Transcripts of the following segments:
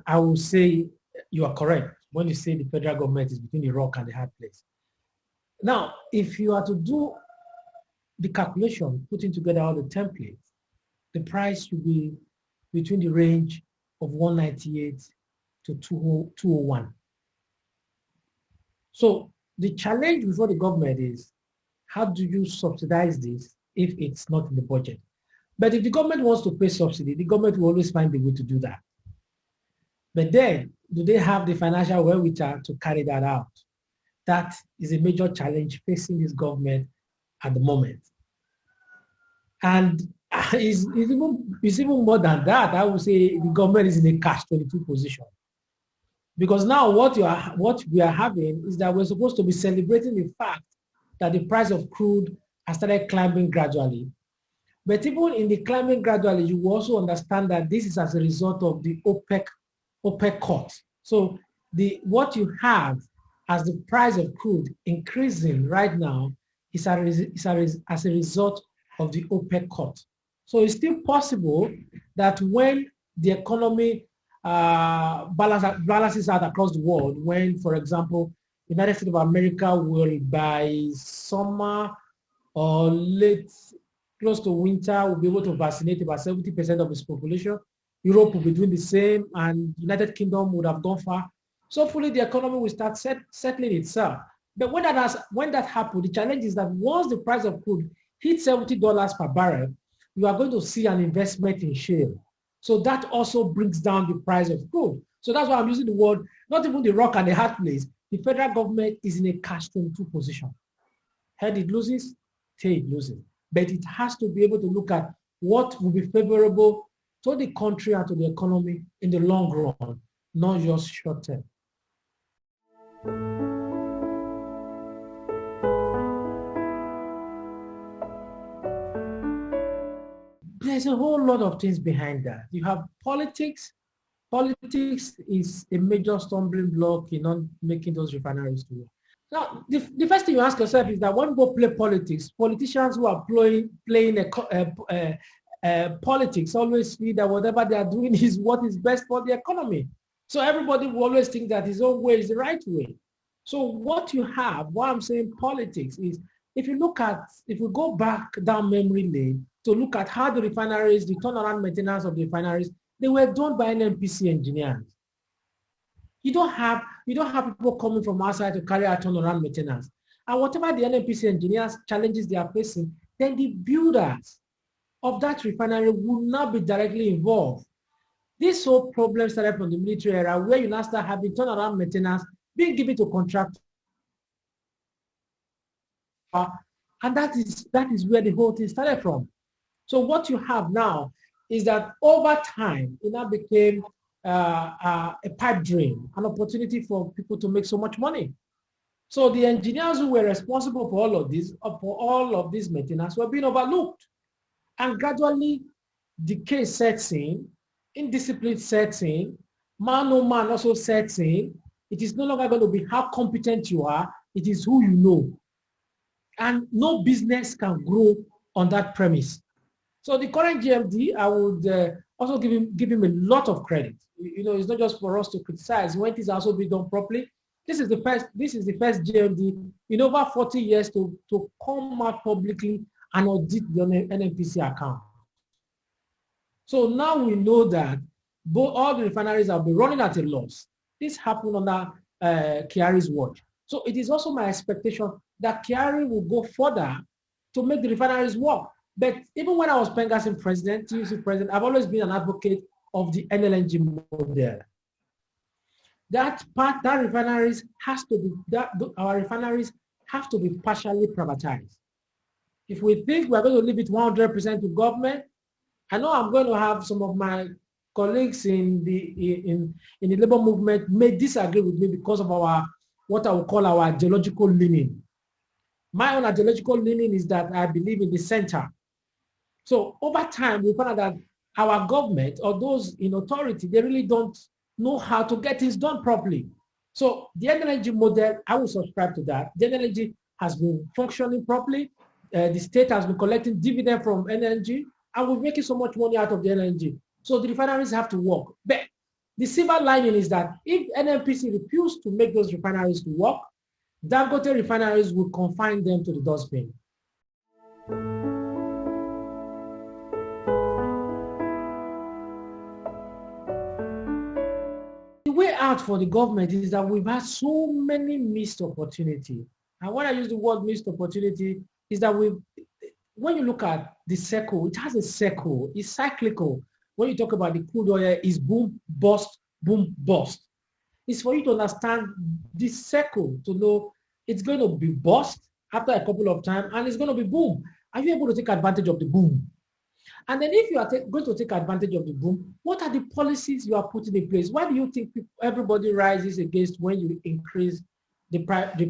I will say you are correct when you say the federal government is between the rock and the hard place. Now, if you are to do the calculation, putting together all the templates, the price should be between the range of 198 to 201. So the challenge before the government is, how do you subsidize this if it's not in the budget? But if the government wants to pay subsidy, the government will always find a way to do that. But then, do they have the financial wherewithal to carry that out? That is a major challenge facing this government at the moment. And it's even more than that. I would say the government is in a catch-22 position. Because now what we are having is that we're supposed to be celebrating the fact that the price of crude has started climbing gradually. But even in the climbing gradually, you will also understand that this is as a result of the OPEC cut. So what you have as the price of crude increasing right now is as a result of the OPEC cut. So it's still possible that when the economy balances out across the world, when, for example, the United States of America will by summer or late, close to winter, will be able to vaccinate about 70% of its population. Europe will be doing the same, and United Kingdom would have gone far. So hopefully the economy will start settling itself. But when that happens, the challenge is that once the price of crude hits $70 per barrel, you are going to see an investment in shale. So that also brings down the price of crude. So that's why I'm using the word, not even the rock and the hard place. The federal government is in a catch-22 position. Head it loses, tail it loses. But it has to be able to look at what will be favorable to the country and to the economy in the long run, not just short term. There's a whole lot of things behind that. You have politics. Politics is a major stumbling block in not making those refineries to work. Now, the first thing you ask yourself is that when you go play politics, politicians who are playing politics always feel that whatever they are doing is what is best for the economy. So everybody will always think that his own way is the right way. So what you have, why I'm saying politics is, if we go back down memory lane to look at how the refineries, the turnaround maintenance of the refineries, they were done by NNPC engineers. You don't have people coming from outside to carry out turnaround maintenance. And whatever the NNPC engineers challenges they are facing, then the builders of that refinery will not be directly involved. This whole problem started from the military era, where you now start having turnaround maintenance being given to contractors. And that is where the whole thing started from. So what you have now is that over time, it now became a pipe dream, an opportunity for people to make so much money. So the engineers who were responsible for all of this maintenance were being overlooked. And gradually, decay sets in, indiscipline sets in, man also sets in. It is no longer going to be how competent you are, it is who you know. And no business can grow on that premise. So the current GMD, I would also give him a lot of credit. You know, it's not just for us to criticize when things are also being done properly. This is the first GMD in over 40 years to come out publicly and audit the NNPC account. So now we know that all the refineries have been running at a loss. This happened under Kyari's watch. So it is also my expectation that Kyari will go further to make the refineries work. But even when I was Pengassim president, TUC president, I've always been an advocate of the NLNG model. Our refineries have to be partially privatized. If we think we're going to leave it 100% to government, I know I'm going to have some of my colleagues in the labor movement may disagree with me because of what I would call our ideological leaning. My own ideological leaning is that I believe in the center. So over time, we found out that our government or those in authority, they really don't know how to get things done properly. So the NLNG model, I will subscribe to that. The NLNG has been functioning properly. The state has been collecting dividend from NLNG, and we're making so much money out of the NLNG. So the refineries have to work. But The silver lining is that if NNPC refuse to make those refineries to work, Dangote refineries will confine them to the dustbin. The way out for the government is that we've had so many missed opportunities. And when I use the word missed opportunity, is that when you look at the circle, it has a circle, it's cyclical. When you talk about the crude oil, it's boom, bust, boom, bust. It's for you to understand this circle, to know it's going to be bust after a couple of times, and it's going to be boom. Are you able to take advantage of the boom? And then if you are going to take advantage of the boom, what are the policies you are putting in place? Why do you think everybody rises against when you increase the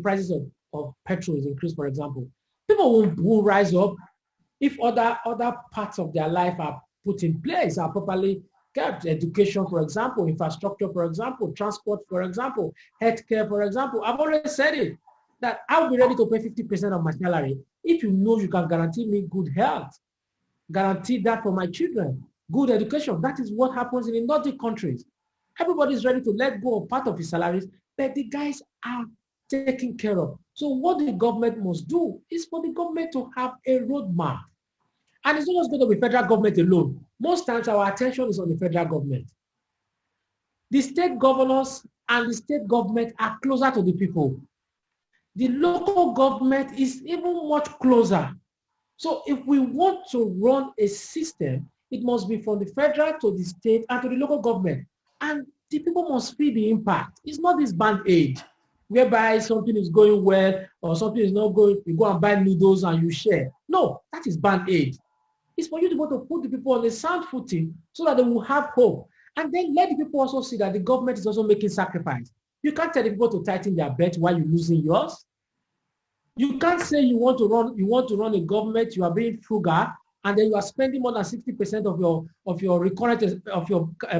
prices of petrol is increased, for example? People won't rise up if other parts of their life are put in place, are properly kept. Education, for example, infrastructure, for example, transport, for example, healthcare, for example. I've always said it, that I'll be ready to pay 50% of my salary if you know you can guarantee me good health, guarantee that for my children, good education. That is what happens in the Nordic countries. Everybody is ready to let go of part of his salaries, but the guys are taken care of. So what the government must do is for the government to have a roadmap. And it's not just going to be federal government alone. Most times our attention is on the federal government. The state governors and the state government are closer to the people. The local government is even much closer. So if we want to run a system, it must be from the federal to the state and to the local government. And the people must feel the impact. It's not this band-aid, whereby something is going well or something is not going, you go and buy noodles and you share. No, that is band-aid. It's for you to be able to put the people on a sound footing so that they will have hope. And then let the people also see that the government is also making sacrifice. You can't tell the people to tighten their belt while you're losing yours. You can't say you want to run a government, you are being frugal, and then you are spending more than 60% of your recurrent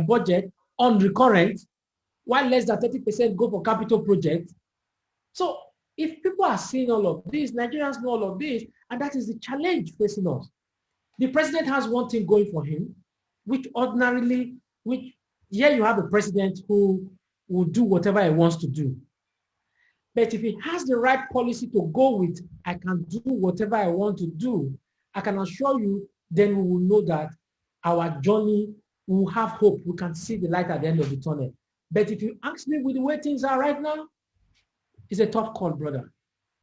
budget on recurrent, while less than 30% go for capital projects. So if people are seeing all of this, Nigerians know all of this, and that is the challenge facing us. The president has one thing going for him, here you have a president who will do whatever he wants to do. But if he has the right policy to go with, I can do whatever I want to do, I can assure you, then we will know that our journey will have hope. We can see the light at the end of the tunnel. But if you ask me with the way things are right now, it's a tough call, brother.